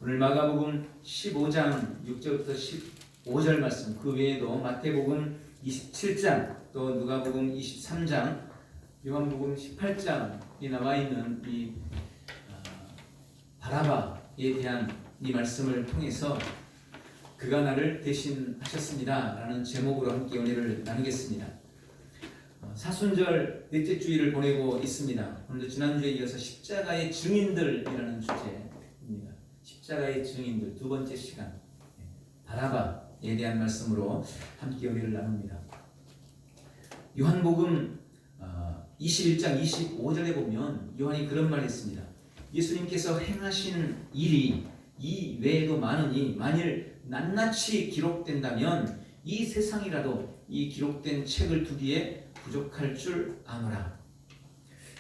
오늘 마가복음 15장 6절부터 15절 말씀, 그 외에도 마태복음 27장, 또 누가복음 23장, 요한복음 18장이 나와 있는 이 바라바에 대한 이 말씀을 통해서 그가 나를 대신하셨습니다 라는 제목으로 함께 은혜를 나누겠습니다. 사순절 넷째 주일을 보내고 있습니다. 오늘도 지난주에 이어서 십자가의 증인들이라는 주제입니다. 십자가의 증인들, 두 번째 시간, 바라바에 대한 말씀으로 함께 은혜를 나눕니다. 요한복음 21장 25절에 보면 요한이 그런 말을 했습니다. 예수님께서 행하신 일이 이 외에도 많으니 만일 낱낱이 기록된다면 이 세상이라도 이 기록된 책을 두기에 부족할 줄 아노라.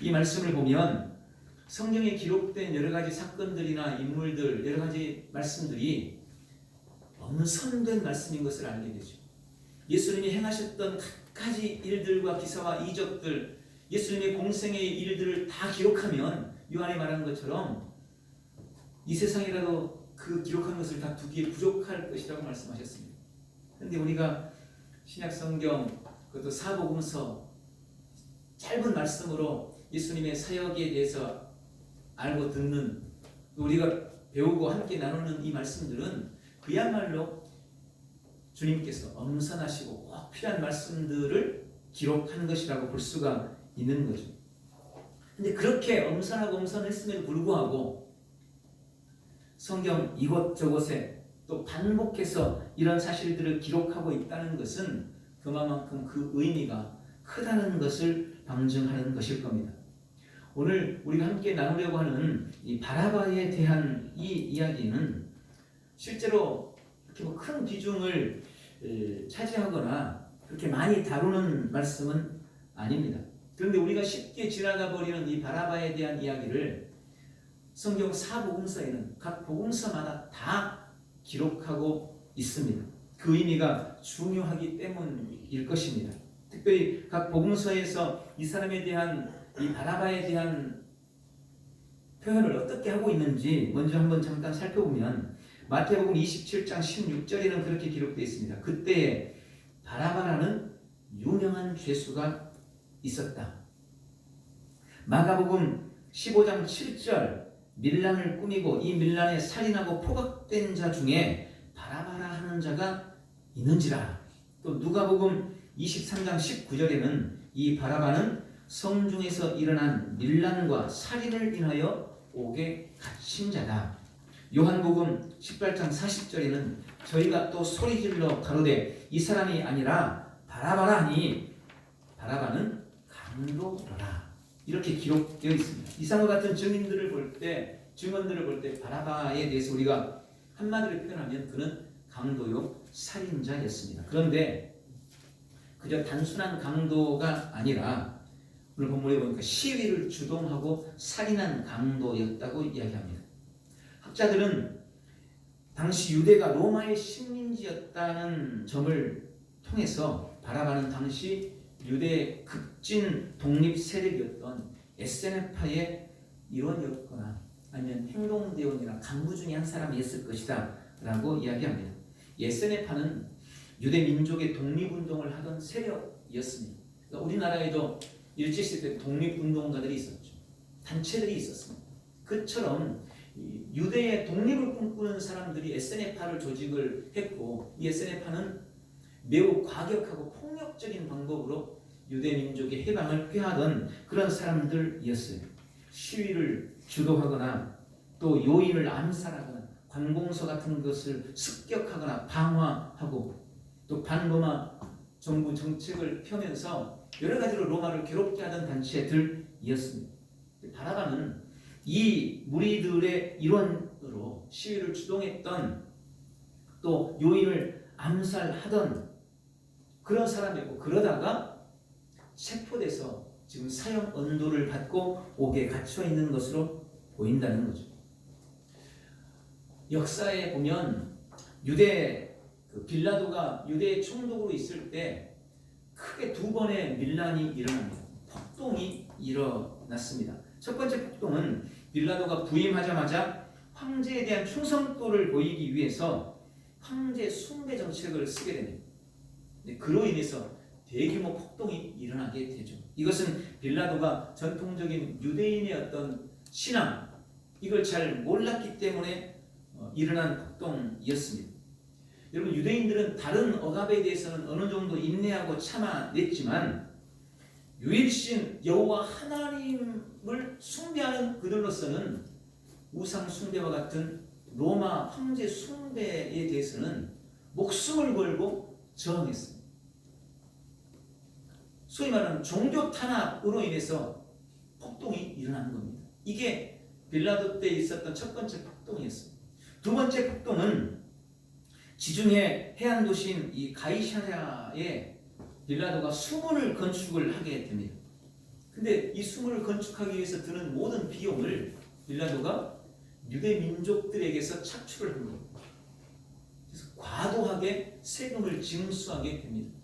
이 말씀을 보면 성경에 기록된 여러 가지 사건들이나 인물들, 여러 가지 말씀들이 엄선된 말씀인 것을 알게 되죠. 예수님이 행하셨던 갖가지 일들과 기사와 이적들, 예수님의 공생의 일들을 다 기록하면 요한이 말한 것처럼 이 세상이라도 그 기록한 것을 다 두기에 부족할 것이라고 말씀하셨습니다. 그런데 우리가 신약 성경, 그것도 사복음서 짧은 말씀으로 예수님의 사역에 대해서 알고 듣는, 우리가 배우고 함께 나누는 이 말씀들은 그야말로 주님께서 엄선하시고 꼭 필요한 말씀들을 기록한 것이라고 볼 수가 있는 거죠. 근데 그렇게 엄선하고 엄선했음에도 불구하고 성경 이곳저곳에 또 반복해서 이런 사실들을 기록하고 있다는 것은 그만큼 그 의미가 크다는 것을 방증하는 것일 겁니다. 오늘 우리가 함께 나누려고 하는 이 바라바에 대한 이 이야기는 실제로 그렇게 큰 비중을 차지하거나 그렇게 많이 다루는 말씀은 아닙니다. 그런데 우리가 쉽게 지나가 버리는 이 바라바에 대한 이야기를 성경 사복음서에는 각 복음서마다 다 기록하고 있습니다. 그 의미가 중요하기 때문일 것입니다. 특별히 각 복음서에서 이 사람에 대한, 이 바라바에 대한 표현을 어떻게 하고 있는지 먼저 한번 잠깐 살펴보면 마태복음 27장 16절에는 그렇게 기록되어 있습니다. 그때에 바라바라는 유명한 죄수가 있었다. 마가복음 15장 7절, 밀란을 꾸미고 이 밀란에 살인하고 포각된 자 중에 바라바라 하는 자가 있는지라. 또 누가복음 23장 19절에는 이 바라바는 성중에서 일어난 밀란과 살인을 인하여 옥에 갇힌 자다. 요한복음 18장 40절에는 저희가 또 소리질러 가로되 이 사람이 아니라 바라바라 하니 바라바는 강도더라. 이렇게 기록되어 있습니다. 이상과 같은 증인들을 볼 때, 증언들을 볼 때 바라바에 대해서 우리가 한마디로 표현하면 그는 강도요 살인자였습니다. 그런데 그저 단순한 강도가 아니라 오늘 본문에 보니까 시위를 주동하고 살인한 강도였다고 이야기합니다. 학자들은 당시 유대가 로마의 식민지였다는 점을 통해서 바라바는 당시 유대 극진 독립 세력이었던 에세네파의 일원이었거나 아니면 행동대원이나 간부 중에 한 사람이었을 것이다 라고 이야기합니다. 에세네파는 유대 민족의 독립운동을 하던 세력이었습니다. 그러니까 우리나라에도 일제시대 독립운동가들이 있었죠. 단체들이 있었습니다. 그처럼 유대의 독립을 꿈꾸는 사람들이 에세네파를 조직을 했고, 이 에세네파는 매우 과격하고 폭력적인 방법으로 유대 민족의 해방을 꾀하던 그런 사람들이었어요. 시위를 주도하거나 또 요인을 암살하거나 관공서 같은 것을 습격하거나 방화하고 또 반로마 정부 정책을 펴면서 여러 가지로 로마를 괴롭게 하던 단체들이었습니다. 바라바는 이 무리들의 일원으로 시위를 주동했던, 또 요인을 암살하던 그런 사람이었고, 그러다가 체포돼서 지금 사형 언도를 받고 옥에 갇혀 있는 것으로 보인다는 거죠. 역사에 보면 유대 빌라도가 유대의 총독으로 있을 때 크게 두 번의 밀란이 일어납니다. 폭동이 일어났습니다. 첫 번째 폭동은 빌라도가 부임하자마자 황제에 대한 충성도를 보이기 위해서 황제 숭배 정책을 쓰게 됩니다. 그로 인해서 대규모 폭동이 일어나게 되죠. 이것은 빌라도가 전통적인 유대인의 어떤 신앙, 이걸 잘 몰랐기 때문에 일어난 폭동이었습니다. 여러분, 유대인들은 다른 억압에 대해서는 어느 정도 인내하고 참아냈지만 유일신 여호와 하나님을 숭배하는 그들로서는 우상 숭배와 같은 로마 황제 숭배에 대해서는 목숨을 걸고 저항했습니다. 소위 말하는 종교 탄압으로 인해서 폭동이 일어난 겁니다. 이게 빌라도 때 있었던 첫 번째 폭동이었습니다. 두 번째 폭동은 지중해 해안 도시인 이 가이사랴에 빌라도가 수문을 건축을 하게 됩니다. 근데 이 수문을 건축하기 위해서 드는 모든 비용을 빌라도가 유대 민족들에게서 착취를 한 겁니다. 그래서 과도하게 세금을 징수하게 됩니다.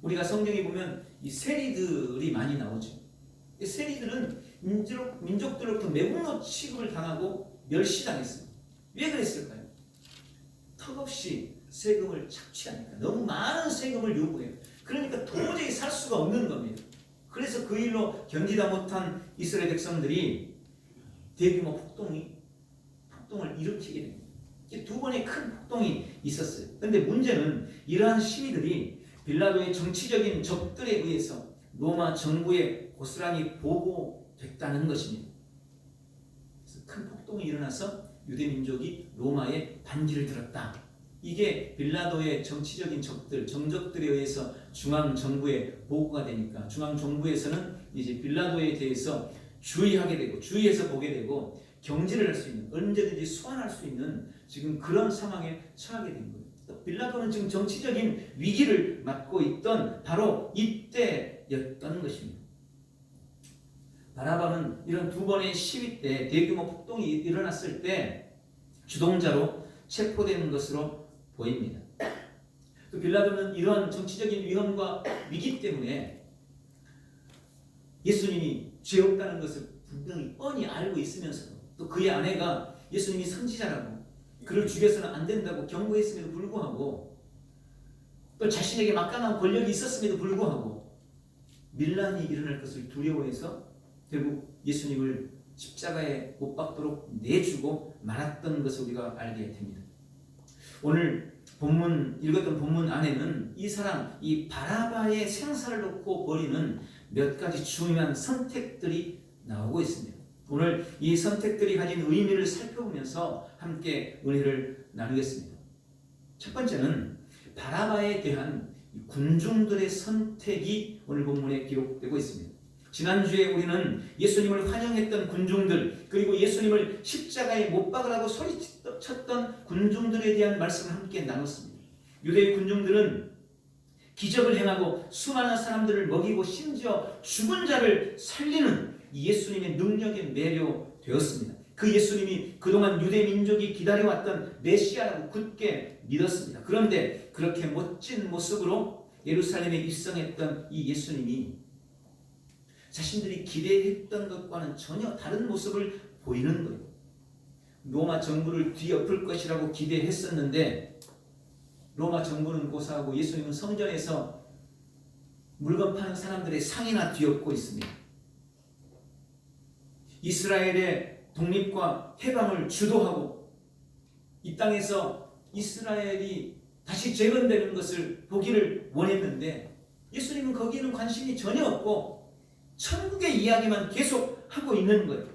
우리가 성경에 보면 이 세리들이 많이 나오죠. 이 세리들은 민족들로부터 매국노 취급을 당하고 멸시당했습니다. 왜 그랬을까요? 턱없이 세금을 착취하니까, 너무 많은 세금을 요구해요. 그러니까 도저히 살 수가 없는 겁니다. 그래서 그 일로 견디다 못한 이스라엘 백성들이 대규모 폭동을 일으키게 됩니다. 두 번의 큰 폭동이 있었어요. 그런데 문제는 이러한 시위들이 빌라도의 정치적인 적들에 의해서 로마 정부에 고스란히 보고됐다는 것입니다. 그래서 큰 폭동이 일어나서 유대 민족이 로마에 반기를 들었다. 이게 빌라도의 정치적인 적들, 정적들에 의해서 중앙 정부에 보고가 되니까 중앙 정부에서는 이제 빌라도에 대해서 주의하게 되고, 주의해서 보게 되고, 경질을 할 수 있는, 언제든지 소환할 수 있는 지금 그런 상황에 처하게 된 거예요. 빌라도는 지금 정치적인 위기를 맞고 있던 바로 이때였던 것입니다. 바라바는 이런 두 번의 시위 때, 대규모 폭동이 일어났을 때 주동자로 체포되는 것으로 보입니다. 또 빌라도는 이러한 정치적인 위험과 위기 때문에 예수님이 죄 없다는 것을 분명히 뻔히 알고 있으면서도, 또 그의 아내가 예수님이 선지자라고 그를 죽여서는 안 된다고 경고했음에도 불구하고, 또 자신에게 막강한 권력이 있었음에도 불구하고 밀란이 일어날 것을 두려워해서 결국 예수님을 십자가에 못 박도록 내주고 말았던 것을 우리가 알게 됩니다. 오늘 읽었던 본문 안에는 이 사람, 이 바라바의 생사를 놓고 벌이는 몇 가지 중요한 선택들이 나오고 있습니다. 오늘 이 선택들이 가진 의미를 살펴보면서 함께 은혜를 나누겠습니다. 첫 번째는 바라바에 대한 군중들의 선택이 오늘 본문에 기록되고 있습니다. 지난주에 우리는 예수님을 환영했던 군중들, 그리고 예수님을 십자가에 못 박으라고 소리쳤던 군중들에 대한 말씀을 함께 나눴습니다. 유대의 군중들은 기적을 행하고 수많은 사람들을 먹이고 심지어 죽은 자를 살리는 예수님의 능력에 매료되었습니다. 그 예수님이 그동안 유대 민족이 기다려왔던 메시아라고 굳게 믿었습니다. 그런데 그렇게 멋진 모습으로 예루살렘에 입성했던 이 예수님이 자신들이 기대했던 것과는 전혀 다른 모습을 보이는 거예요. 로마 정부를 뒤엎을 것이라고 기대했었는데 로마 정부는 고사하고 예수님은 성전에서 물건 파는 사람들의 상이나 뒤엎고 있습니다. 이스라엘의 독립과 해방을 주도하고 이 땅에서 이스라엘이 다시 재건되는 것을 보기를 원했는데 예수님은 거기에는 관심이 전혀 없고 천국의 이야기만 계속 하고 있는 거예요.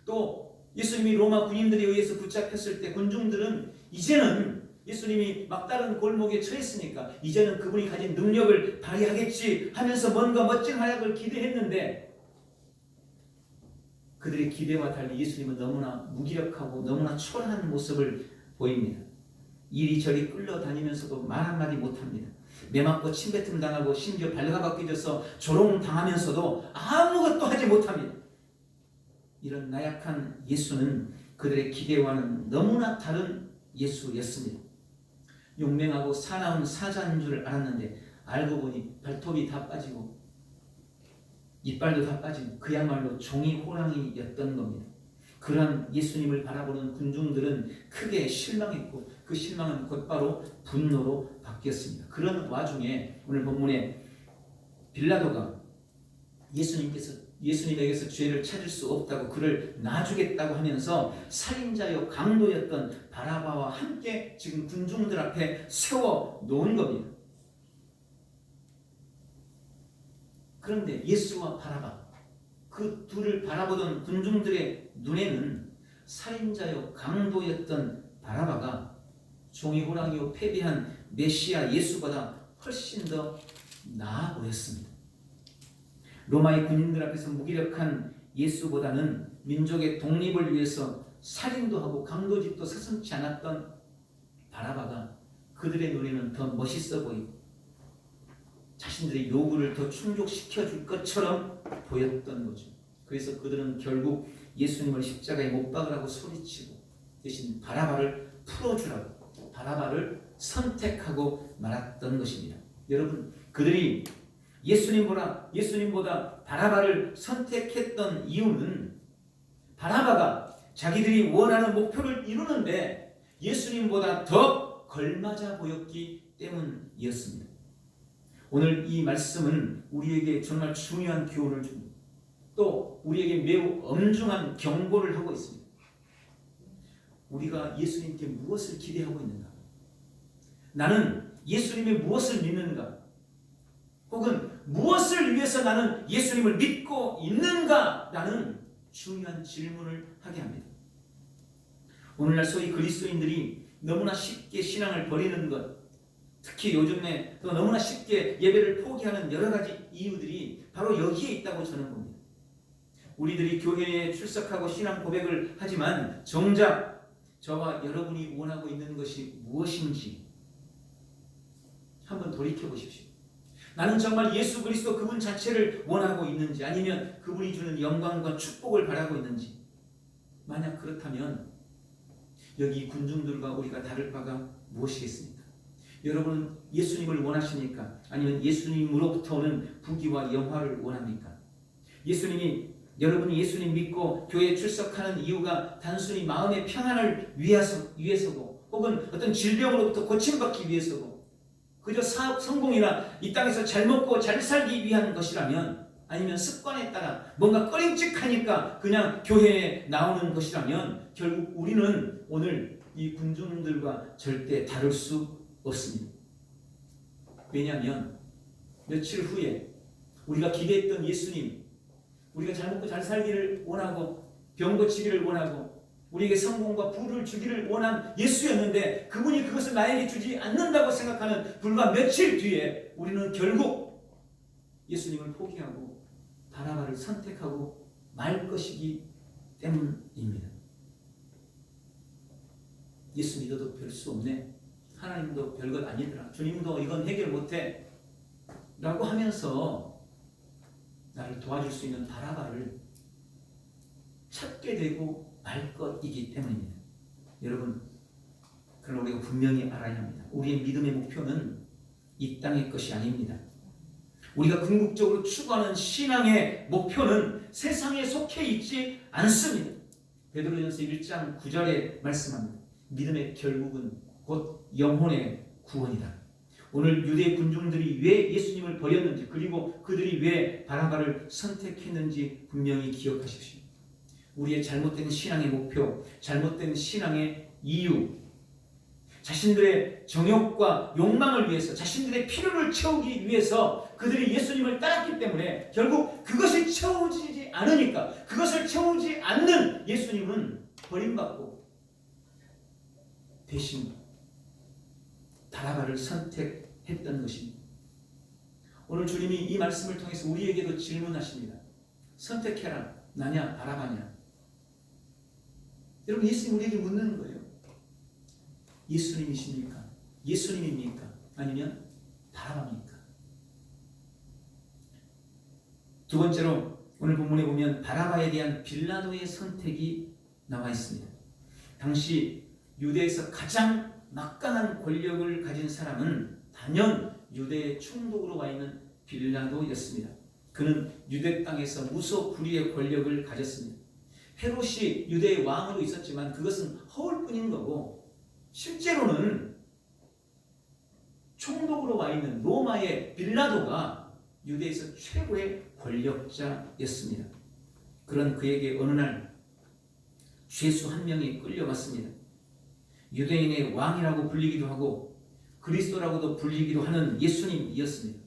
또 예수님이 로마 군인들에 의해서 붙잡혔을 때 군중들은 이제는 예수님이 막다른 골목에 처했으니까 이제는 그분이 가진 능력을 발휘하겠지 하면서 뭔가 멋진 활약을 기대했는데 그들의 기대와 달리 예수님은 너무나 무기력하고 너무나 초라한 모습을 보입니다. 이리저리 끌려다니면서도 말 한마디 못합니다. 매맞고 침뱉음 당하고 심지어 발가벗 끼져서 조롱당하면서도 아무것도 하지 못합니다. 이런 나약한 예수는 그들의 기대와는 너무나 다른 예수였습니다. 용맹하고 사나운 사자인 줄 알았는데 알고 보니 발톱이 다 빠지고 이빨도 다 빠지고 그야말로 종이 호랑이였던 겁니다. 그러한 예수님을 바라보는 군중들은 크게 실망했고 그 실망은 곧바로 분노로 바뀌었습니다. 그런 와중에 오늘 본문에 빌라도가 예수님에게서 죄를 찾을 수 없다고 그를 놔주겠다고 하면서 살인자요 강도였던 바라바와 함께 지금 군중들 앞에 세워 놓은 겁니다. 그런데 예수와 바라바 그 둘을 바라보던 군중들의 눈에는 살인자요 강도였던 바라바가 종이 호랑이요 패배한 메시아 예수보다 훨씬 더 나아 보였습니다. 로마의 군인들 앞에서 무기력한 예수보다는 민족의 독립을 위해서 살인도 하고 강도짓도 서슴지 않았던 바라바가 그들의 눈에는 더 멋있어 보이고 자신들의 요구를 더 충족시켜 줄 것처럼 보였던 거죠. 그래서 그들은 결국 예수님을 십자가에 못 박으라고 소리치고 대신 바라바를 풀어주라고 바라바를 선택하고 말았던 것입니다. 여러분, 그들이 예수님보다 바라바를 선택했던 이유는 바라바가 자기들이 원하는 목표를 이루는데 예수님보다 더 걸맞아 보였기 때문이었습니다. 오늘 이 말씀은 우리에게 정말 중요한 교훈을 줍니다. 또 우리에게 매우 엄중한 경고를 하고 있습니다. 우리가 예수님께 무엇을 기대하고 있는가? 나는 예수님의 무엇을 믿는가? 혹은 무엇을 위해서 나는 예수님을 믿고 있는가? 라는 중요한 질문을 하게 합니다. 오늘날 소위 그리스도인들이 너무나 쉽게 신앙을 버리는 것, 특히 요즘에 또 너무나 쉽게 예배를 포기하는 여러 가지 이유들이 바로 여기에 있다고 저는 봅니다. 우리들이 교회에 출석하고 신앙 고백을 하지만 정작 저와 여러분이 원하고 있는 것이 무엇인지 한번 돌이켜 보십시오. 나는 정말 예수 그리스도 그분 자체를 원하고 있는지 아니면 그분이 주는 영광과 축복을 바라고 있는지 만약 그렇다면 여기 군중들과 우리가 다를 바가 무엇이겠습니까? 여러분은 예수님을 원하십니까? 아니면 예수님으로부터 오는 부귀와 영화를 원합니까? 여러분이 예수님 믿고 교회에 출석하는 이유가 단순히 마음의 평안을 위해서고 혹은 어떤 질병으로부터 고침받기 위해서고 그저 사업 성공이나 이 땅에서 잘 먹고 잘 살기 위한 것이라면 아니면 습관에 따라 뭔가 꺼림칙하니까 그냥 교회에 나오는 것이라면 결국 우리는 오늘 이 군중들과 절대 다를 수 없습니다. 왜냐하면 며칠 후에 우리가 기대했던 예수님, 우리가 잘 먹고 잘 살기를 원하고 병 고치기를 원하고 우리에게 성공과 부를 주기를 원한 예수였는데 그분이 그것을 나에게 주지 않는다고 생각하는 불과 며칠 뒤에 우리는 결국 예수님을 포기하고 바라바를 선택하고 말 것이기 때문입니다. 예수 믿어도 별 수 없네. 하나님도 별것 아니더라. 주님도 이건 해결 못해. 라고 하면서 나를 도와줄 수 있는 바라바를 찾게 되고 말 것이기 때문입니다. 여러분, 그러나 우리가 분명히 알아야 합니다. 우리의 믿음의 목표는 이 땅의 것이 아닙니다. 우리가 궁극적으로 추구하는 신앙의 목표는 세상에 속해 있지 않습니다. 베드로전서 1장 9절에 말씀합니다. 믿음의 결국은 곧 영혼의 구원이다. 오늘 유대 군중들이 왜 예수님을 버렸는지 그리고 그들이 왜 바라바를 선택했는지 분명히 기억하십시오. 우리의 잘못된 신앙의 목표, 잘못된 신앙의 이유, 자신들의 정욕과 욕망을 위해서 자신들의 필요를 채우기 위해서 그들이 예수님을 따랐기 때문에 결국 그것이 채워지지 않으니까 그것을 채우지 않는 예수님은 버림받고 대신 바라바를 선택했던 것입니다. 오늘 주님이 이 말씀을 통해서 우리에게도 질문하십니다. 선택해라. 나냐 바라바냐. 여러분, 예수님 우리에게 묻는 거예요. 예수님이십니까? 예수님입니까? 아니면 바라바입니까? 두 번째로 오늘 본문에 보면 바라바에 대한 빌라도의 선택이 나와 있습니다. 당시 유대에서 가장 막강한 권력을 가진 사람은 단연 유대의 총독으로 와 있는 빌라도였습니다. 그는 유대 땅에서 무소불위의 권력을 가졌습니다. 헤롯이 유대의 왕으로 있었지만 그것은 허울뿐인 거고, 실제로는 총독으로 와 있는 로마의 빌라도가 유대에서 최고의 권력자였습니다. 그런 그에게 어느 날 죄수 한 명이 끌려갔습니다. 유대인의 왕이라고 불리기도 하고 그리스도라고도 불리기도 하는 예수님이었습니다.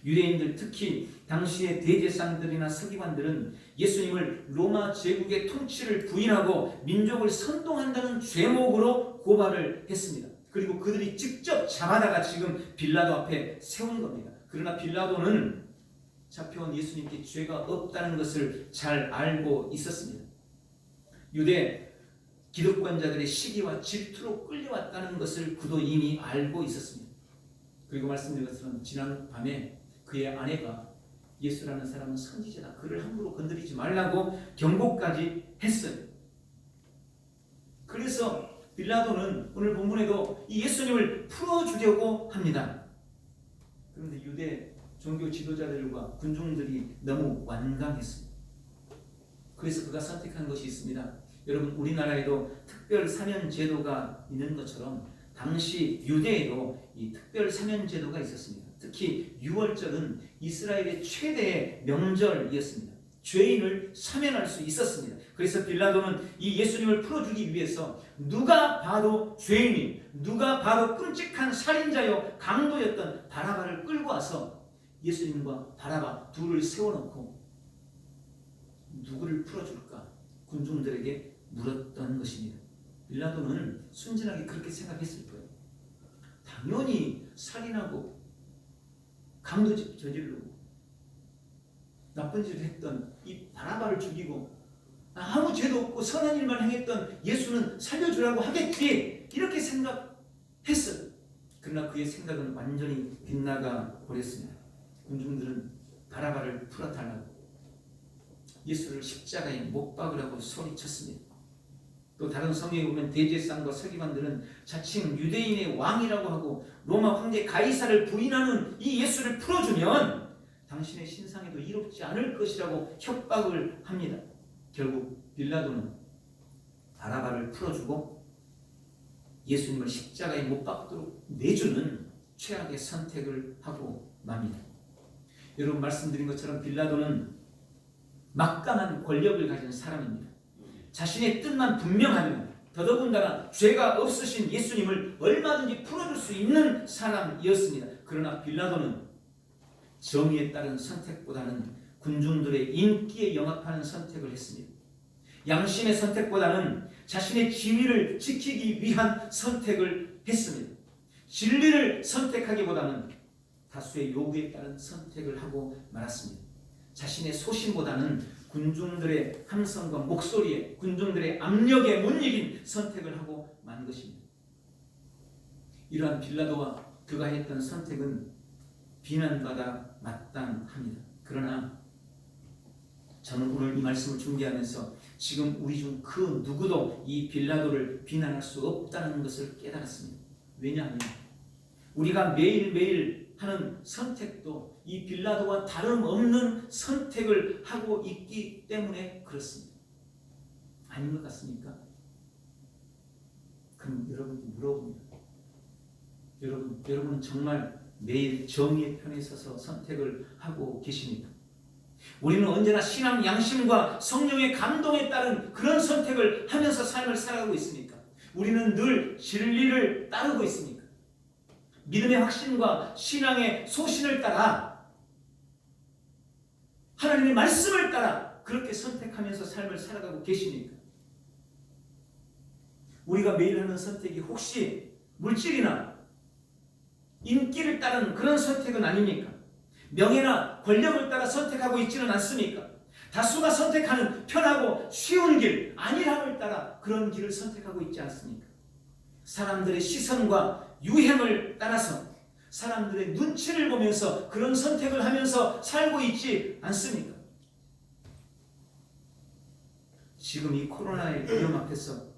유대인들, 특히 당시의 대제사장들이나 서기관들은 예수님을 로마 제국의 통치를 부인하고 민족을 선동한다는 죄목으로 고발을 했습니다. 그리고 그들이 직접 잡아다가 지금 빌라도 앞에 세운 겁니다. 그러나 빌라도는 잡혀온 예수님께 죄가 없다는 것을 잘 알고 있었습니다. 유대 기득권자들의 시기와 질투로 끌려왔다는 것을 그도 이미 알고 있었습니다. 그리고 말씀드린 것처럼 지난 밤에 그의 아내가 예수라는 사람은 선지자다, 그를 함부로 건드리지 말라고 경고까지 했어요. 그래서 빌라도는 오늘 본문에도 이 예수님을 풀어주려고 합니다. 그런데 유대 종교 지도자들과 군중들이 너무 완강했습니다. 그래서 그가 선택한 것이 있습니다. 여러분, 우리나라에도 특별 사면 제도가 있는 것처럼 당시 유대에도 이 특별 사면 제도가 있었습니다. 특히 유월절은 이스라엘의 최대의 명절이었습니다. 죄인을 사면할 수 있었습니다. 그래서 빌라도는 이 예수님을 풀어주기 위해서 누가 봐도 죄인이, 누가 봐도 끔찍한 살인자요 강도였던 바라바를 끌고 와서 예수님과 바라바 둘을 세워놓고 누구를 풀어줄까 군중들에게 물었던 것입니다. 빌라도는 순진하게 그렇게 생각했을 거예요. 당연히 살인하고 강도 저지르고 나쁜 짓을 했던 이 바라바를 죽이고 아무 죄도 없고 선한 일만 행했던 예수는 살려주라고 하겠지, 이렇게 생각했어요. 그러나 그의 생각은 완전히 빗나가 버렸습니다. 군중들은 바라바를 풀어달라고 예수를 십자가에 못 박으라고 소리쳤습니다. 또 다른 성경에 보면 대제사장과 서기관들은 자칭 유대인의 왕이라고 하고 로마 황제 가이사를 부인하는 이 예수를 풀어주면 당신의 신상에도 이롭지 않을 것이라고 협박을 합니다. 결국 빌라도는 바라바를 풀어주고 예수님을 십자가에 못 박도록 내주는 최악의 선택을 하고 맙니다. 여러분, 말씀드린 것처럼 빌라도는 막강한 권력을 가진 사람입니다. 자신의 뜻만 분명하면 더더군다나 죄가 없으신 예수님을 얼마든지 풀어줄 수 있는 사람이었습니다. 그러나 빌라도는 정의에 따른 선택보다는 군중들의 인기에 영합하는 선택을 했습니다. 양심의 선택보다는 자신의 지위를 지키기 위한 선택을 했습니다. 진리를 선택하기보다는 다수의 요구에 따른 선택을 하고 말았습니다. 자신의 소신보다는 군중들의 함성과 목소리에, 군중들의 압력에 못 이긴 선택을 하고 만 것입니다. 이러한 빌라도와 그가 했던 선택은 비난받아 마땅합니다. 그러나 저는 오늘 이 말씀을 준비하면서 지금 우리 중 그 누구도 이 빌라도를 비난할 수 없다는 것을 깨달았습니다. 왜냐하면 우리가 매일매일 하는 선택도 이 빌라도와 다름없는 선택을 하고 있기 때문에 그렇습니다. 아닌 것 같습니까? 그럼 여러분께 물어봅니다. 여러분은 정말 매일 정의의 편에 서서 선택을 하고 계십니까? 우리는 언제나 신앙 양심과 성령의 감동에 따른 그런 선택을 하면서 삶을 살아가고 있습니까? 우리는 늘 진리를 따르고 있습니까? 믿음의 확신과 신앙의 소신을 따라, 하나님의 말씀을 따라 그렇게 선택하면서 삶을 살아가고 계십니까? 우리가 매일 하는 선택이 혹시 물질이나 인기를 따르는 그런 선택은 아닙니까? 명예나 권력을 따라 선택하고 있지는 않습니까? 다수가 선택하는 편하고 쉬운 길, 안일함을 따라 그런 길을 선택하고 있지 않습니까? 사람들의 시선과 유행을 따라서 사람들의 눈치를 보면서 그런 선택을 하면서 살고 있지 않습니까? 지금 이 코로나의 위험 앞에서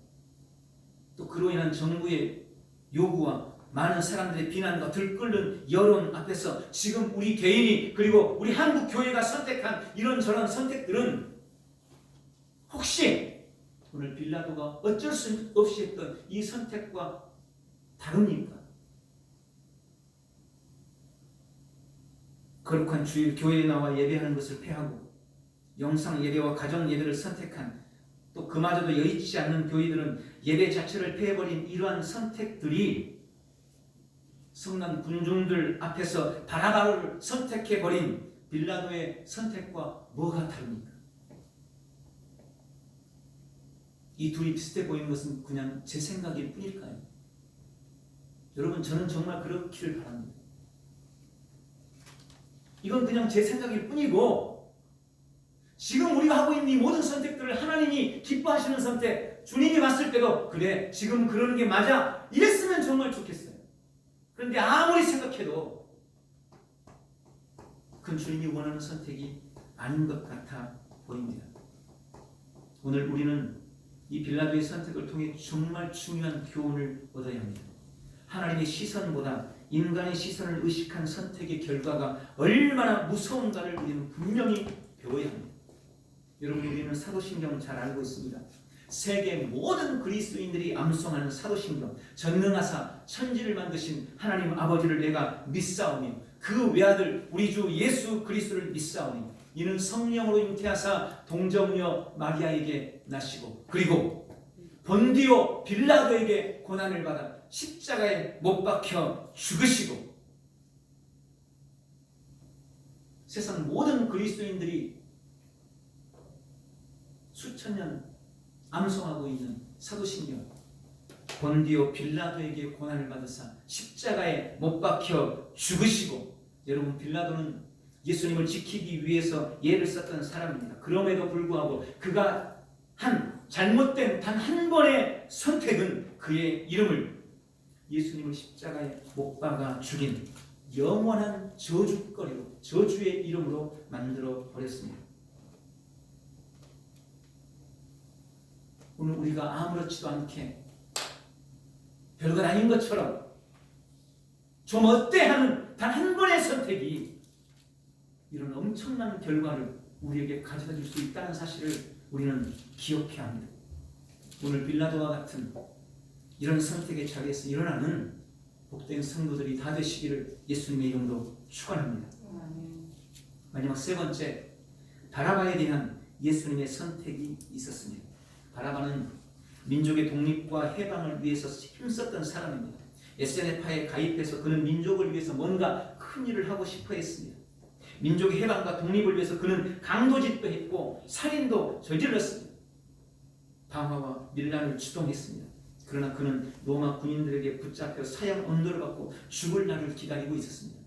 또 그로 인한 정부의 요구와 많은 사람들의 비난과 들끓는 여론 앞에서 지금 우리 개인이, 그리고 우리 한국 교회가 선택한 이런저런 선택들은 혹시 오늘 빌라도가 어쩔 수 없이 했던 이 선택과 다릅니까? 거룩한 주일 교회에 나와 예배하는 것을 패하고 영상 예배와 가정 예배를 선택한, 또 그마저도 여의치 않는 교회들은 예배 자체를 패해버린 이러한 선택들이 성난 군중들 앞에서 바라바를 선택해버린 빌라도의 선택과 뭐가 다릅니까? 이 둘이 비슷해 보이는 것은 그냥 제 생각일 뿐일까요? 여러분, 저는 정말 그렇기를 바랍니다. 이건 그냥 제 생각일 뿐이고, 지금 우리가 하고 있는 이 모든 선택들을 하나님이 기뻐하시는 선택, 주님이 봤을 때도 그래, 지금 그러는 게 맞아, 이랬으면 정말 좋겠어요. 그런데 아무리 생각해도 그건 주님이 원하는 선택이 아닌 것 같아 보입니다. 오늘 우리는 이 빌라도의 선택을 통해 정말 중요한 교훈을 얻어야 합니다. 하나님의 시선보다 인간의 시선을 의식한 선택의 결과가 얼마나 무서운가를 우리는 분명히 배워야 합니다. 여러분, 우리는 사도신경 잘 알고 있습니다. 세계 모든 그리스도인들이 암송하는 사도신경, 전능하사 천지를 만드신 하나님 아버지를 내가 믿사오며 그 외아들 우리 주 예수 그리스도를 믿사오니 이는 성령으로 잉태하사 동정녀 마리아에게 나시고 그리고 본디오 빌라도에게 고난을 받아 십자가에 못 박혀 죽으시고, 세상 모든 그리스도인들이 수천 년 암송하고 있는 사도신경, 본디오 빌라도에게 고난을 받으사 십자가에 못 박혀 죽으시고, 여러분, 빌라도는 예수님을 지키기 위해서 예를 썼던 사람입니다. 그럼에도 불구하고 그가 한 잘못된 단 한 번의 선택은 그의 이름을 예수님을 십자가에 못 박아 죽인 영원한 저주거리로, 저주의 이름으로 만들어 버렸습니다. 오늘 우리가 아무렇지도 않게 별것 아닌 것처럼 좀 어때 하는 단 한 번의 선택이 이런 엄청난 결과를 우리에게 가져다 줄 수 있다는 사실을 우리는 기억해야 합니다. 오늘 빌라도와 같은 이런 선택의 자리에서 일어나는 복된 성도들이 다 되시기를 예수님의 이름으로 축원합니다. 마지막 세 번째, 바라바에 대한 예수님의 선택이 있었습니다. 바라바는 민족의 독립과 해방을 위해서 힘썼던 사람입니다. SNF파에 가입해서 그는 민족을 위해서 뭔가 큰 일을 하고 싶어 했습니다. 민족의 해방과 독립을 위해서 그는 강도짓도 했고 살인도 저질렀습니다. 방화와 밀란을 주동했습니다. 그러나 그는 로마 군인들에게 붙잡혀 사형 언도를 받고 죽을 날을 기다리고 있었습니다.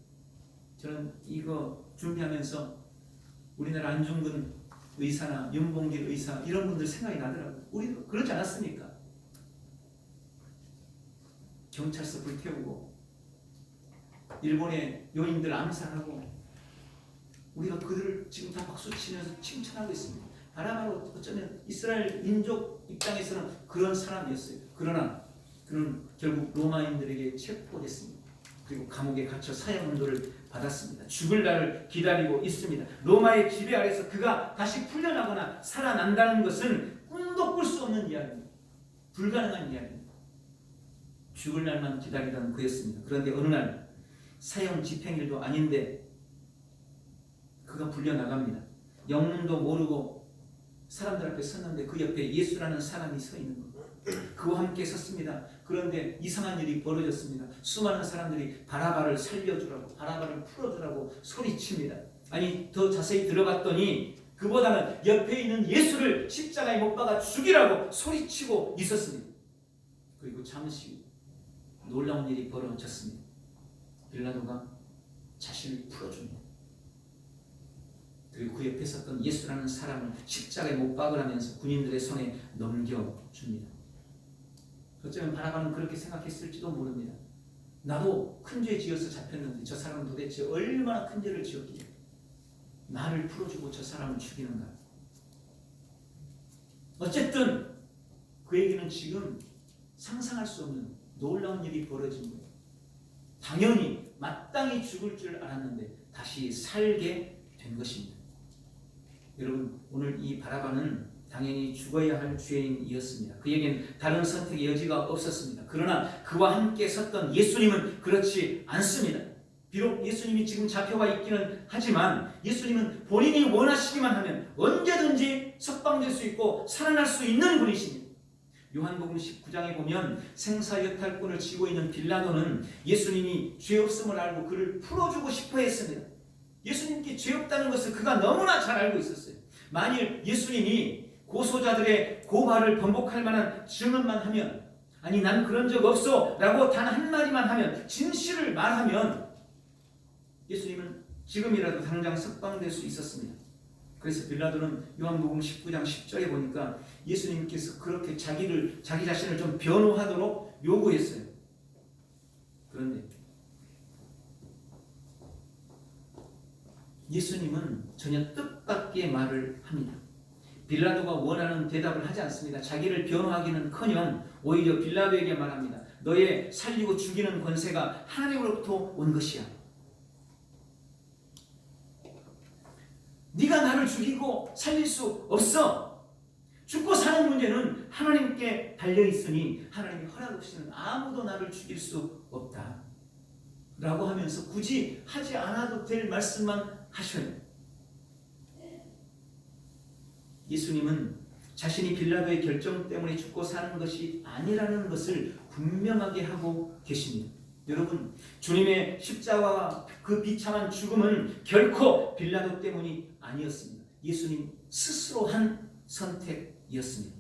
저는 이거 준비하면서 우리나라 안중근 의사나 윤봉길 의사 이런 분들 생각이 나더라고요. 우리도 그러지 않았습니까? 경찰서 불태우고 일본의 요인들 암살하고 우리가 그들을 지금 다 박수치면서 칭찬하고 있습니다. 바라바로 어쩌면 이스라엘 민족 입장에서는 그런 사람이었어요. 그러나 그는 결국 로마인들에게 체포됐습니다. 그리고 감옥에 갇혀 사형언도를 받았습니다. 죽을 날을 기다리고 있습니다. 로마의 지배 아래서 그가 다시 풀려나거나 살아난다는 것은 꿈도 꿀 수 없는 이야기입니다. 불가능한 이야기입니다. 죽을 날만 기다리던 그였습니다. 그런데 어느 날 사형 집행일도 아닌데 그가 풀려나갑니다. 영문도 모르고 사람들 앞에 섰는데 그 옆에 예수라는 사람이 서 있는 겁니다. 그와 함께 섰습니다. 그런데 이상한 일이 벌어졌습니다. 수많은 사람들이 바라바를 살려주라고, 바라바를 풀어주라고 소리칩니다. 아니, 더 자세히 들어봤더니 그보다는 옆에 있는 예수를 십자가에 못 박아 죽이라고 소리치고 있었습니다. 그리고 잠시 놀라운 일이 벌어졌습니다. 빌라도가 자신을 풀어줍니다. 그리고 그 옆에 섰던 예수라는 사람을 십자가에 못 박으라면서 군인들의 손에 넘겨줍니다. 어쩌면 바라바는 그렇게 생각했을지도 모릅니다. 나도 큰 죄 지어서 잡혔는데 저 사람은 도대체 얼마나 큰 죄를 지었기에 나를 풀어주고 저 사람을 죽이는가. 어쨌든 그에게는 지금 상상할 수 없는 놀라운 일이 벌어진 거예요. 당연히 마땅히 죽을 줄 알았는데 다시 살게 된 것입니다. 여러분, 오늘 이 바라바는 당연히 죽어야 할 죄인이었습니다. 그에겐 다른 선택의 여지가 없었습니다. 그러나 그와 함께 섰던 예수님은 그렇지 않습니다. 비록 예수님이 지금 잡혀가 있기는 하지만 예수님은 본인이 원하시기만 하면 언제든지 석방될 수 있고 살아날 수 있는 분이십니다. 요한복음 19장에 보면 생사여탈권을 쥐고 있는 빌라도는 예수님이 죄 없음을 알고 그를 풀어주고 싶어 했습니다. 예수님께 죄 없다는 것을 그가 너무나 잘 알고 있었어요. 만일 예수님이 고소자들의 고발을 번복할 만한 증언만 하면, 아니 난 그런 적 없어 라고 단 한마디만 하면, 진실을 말하면 예수님은 지금이라도 당장 석방될 수 있었습니다. 그래서 빌라도는 요한복음 19장 10절에 보니까 예수님께서 그렇게 자기 자신을 좀 변호하도록 요구했어요. 그런데 예수님은 전혀 뜻밖의 말을 합니다. 빌라도가 원하는 대답을 하지 않습니다. 자기를 변호하기는커녕 오히려 빌라도에게 말합니다. 너의 살리고 죽이는 권세가 하나님으로부터 온 것이야. 네가 나를 죽이고 살릴 수 없어. 죽고 사는 문제는 하나님께 달려있으니 하나님의 허락 없이는 아무도 나를 죽일 수 없다 라고 하면서 굳이 하지 않아도 될 말씀만 하셔요. 예수님은 자신이 빌라도의 결정 때문에 죽고 사는 것이 아니라는 것을 분명하게 하고 계십니다. 여러분, 주님의 십자가와 그 비참한 죽음은 결코 빌라도 때문이 아니었습니다. 예수님 스스로 한 선택이었습니다.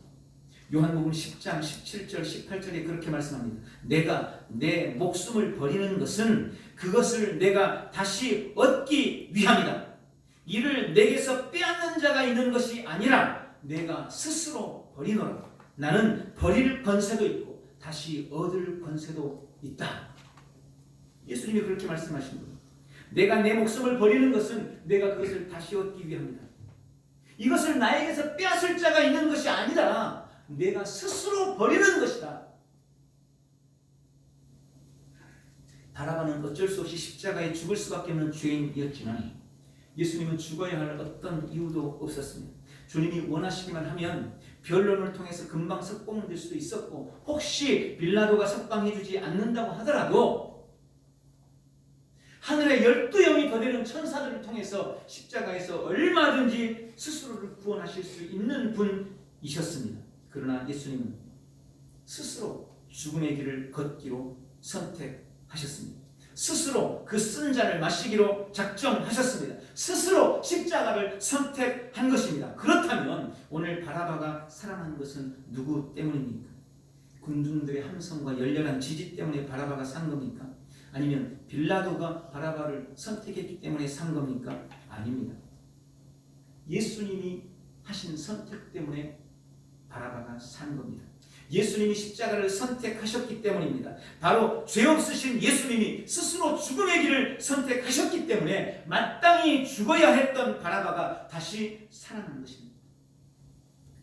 요한복음 10장 17절 18절에 그렇게 말씀합니다. 내가 내 목숨을 버리는 것은 그것을 내가 다시 얻기 위함이다. 이를 내게서 빼앗는 자가 있는 것이 아니라 내가 스스로 버리노라. 나는 버릴 권세도 있고 다시 얻을 권세도 있다. 예수님이 그렇게 말씀하신 거예요. 내가 내 목숨을 버리는 것은 내가 그것을 다시 얻기 위함이다. 이것을 나에게서 빼앗을 자가 있는 것이 아니라 내가 스스로 버리는 것이다. 바라바는 어쩔 수 없이 십자가에 죽을 수밖에 없는 죄인이었지만 예수님은 죽어야 할 어떤 이유도 없었습니다. 주님이 원하시기만 하면 변론을 통해서 금방 석방될 수도 있었고, 혹시 빌라도가 석방해주지 않는다고 하더라도 하늘의 12영이 더 되는 천사들을 통해서 십자가에서 얼마든지 스스로를 구원하실 수 있는 분이셨습니다. 그러나 예수님은 스스로 죽음의 길을 걷기로 선택하셨습니다. 스스로 그 쓴 잔을 마시기로 작정하셨습니다. 스스로 십자가를 선택한 것입니다. 그렇다면 오늘 바라바가 살아난 것은 누구 때문입니까? 군중들의 함성과 열렬한 지지 때문에 바라바가 산 겁니까? 아니면 빌라도가 바라바를 선택했기 때문에 산 겁니까? 아닙니다. 예수님이 하신 선택 때문에 바라바가 산 겁니다. 예수님이 십자가를 선택하셨기 때문입니다. 바로 죄 없으신 예수님이 스스로 죽음의 길을 선택하셨기 때문에 마땅히 죽어야 했던 바라바가 다시 살아난 것입니다.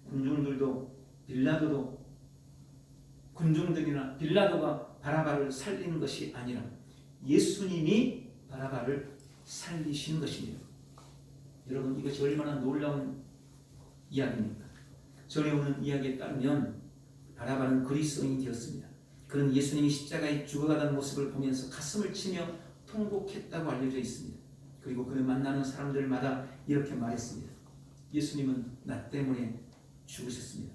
군중들도 빌라도도 군중들이나 빌라도가 바라바를 살리는 것이 아니라 예수님이 바라바를 살리신 것입니다. 여러분, 이것이 얼마나 놀라운 이야기입니까? 전에 오는 이야기에 따르면 바라바는 그리스도인이 되었습니다. 그는 예수님이 십자가에 죽어가던 모습을 보면서 가슴을 치며 통곡했다고 알려져 있습니다. 그리고 그를 만나는 사람들마다 이렇게 말했습니다. 예수님은 나 때문에 죽으셨습니다.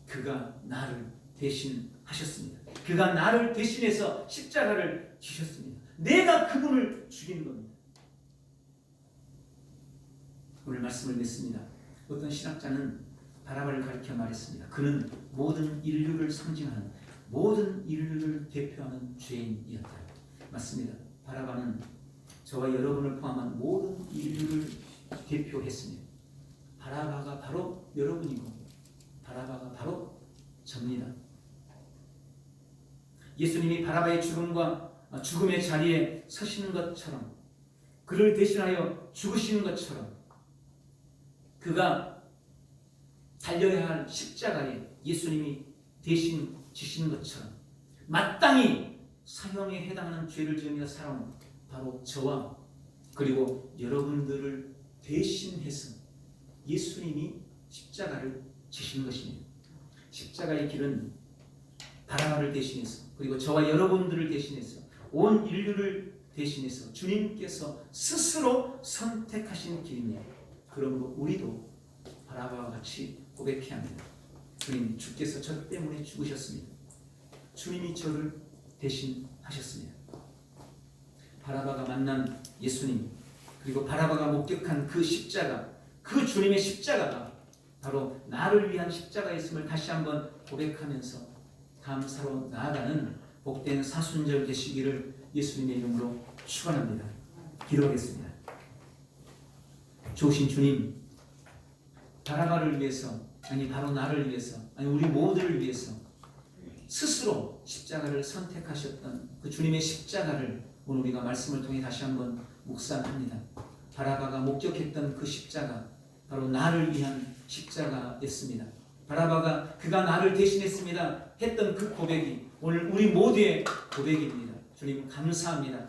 그가 나를 대신하셨습니다. 그가 나를 대신해서 십자가를 지셨습니다. 내가 그분을 죽인 겁니다. 오늘 말씀을 맺습니다. 어떤 신학자는 바라바를 가리켜 말했습니다. 그는 모든 인류를 상징하는, 모든 인류를 대표하는 죄인이었다. 맞습니다. 바라바는 저와 여러분을 포함한 모든 인류를 대표했습니다. 바라바가 바로 여러분이고 바라바가 바로 접니다. 예수님이 바라바의 죽음의 자리에 서시는 것처럼, 그를 대신하여 죽으시는 것처럼, 그가 달려야 할 십자가에 예수님이 대신 지시는 것처럼 마땅히 사형에 해당하는 죄를 지으며 살아온 바로 저와 그리고 여러분들을 대신해서 예수님이 십자가를 지신 것입니다. 십자가의 길은 바라바를 대신해서 그리고 저와 여러분들을 대신해서 온 인류를 대신해서 주님께서 스스로 선택하신 길입니다. 그러므로 우리도 바라바와 같이 고백해야 합니다. 주님, 주께서 저 때문에 죽으셨습니다. 주님이 저를 대신하셨습니다. 바라바가 만난 예수님, 그리고 바라바가 목격한 그 십자가, 그 주님의 십자가가 바로 나를 위한 십자가였음을 다시 한번 고백하면서 감사로 나아가는 복된 사순절 되시기를 예수님의 이름으로 축원합니다. 기도하겠습니다. 좋으신 주님, 바라바를 위해서, 아니 바로 나를 위해서, 아니 우리 모두를 위해서 스스로 십자가를 선택하셨던 그 주님의 십자가를 오늘 우리가 말씀을 통해 다시 한번 묵상합니다. 바라바가 목격했던 그 십자가, 바로 나를 위한 십자가였습니다. 바라바가 그가 나를 대신했습니다 했던 그 고백이 오늘 우리 모두의 고백입니다. 주님 감사합니다.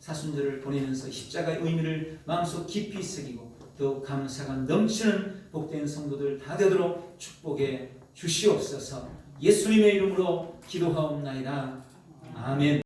사순절을 보내면서 십자가의 의미를 마음속 깊이 새기고 더욱 감사가 넘치는 복된 성도들 다 되도록 축복해 주시옵소서. 예수님의 이름으로 기도하옵나이다. 아멘.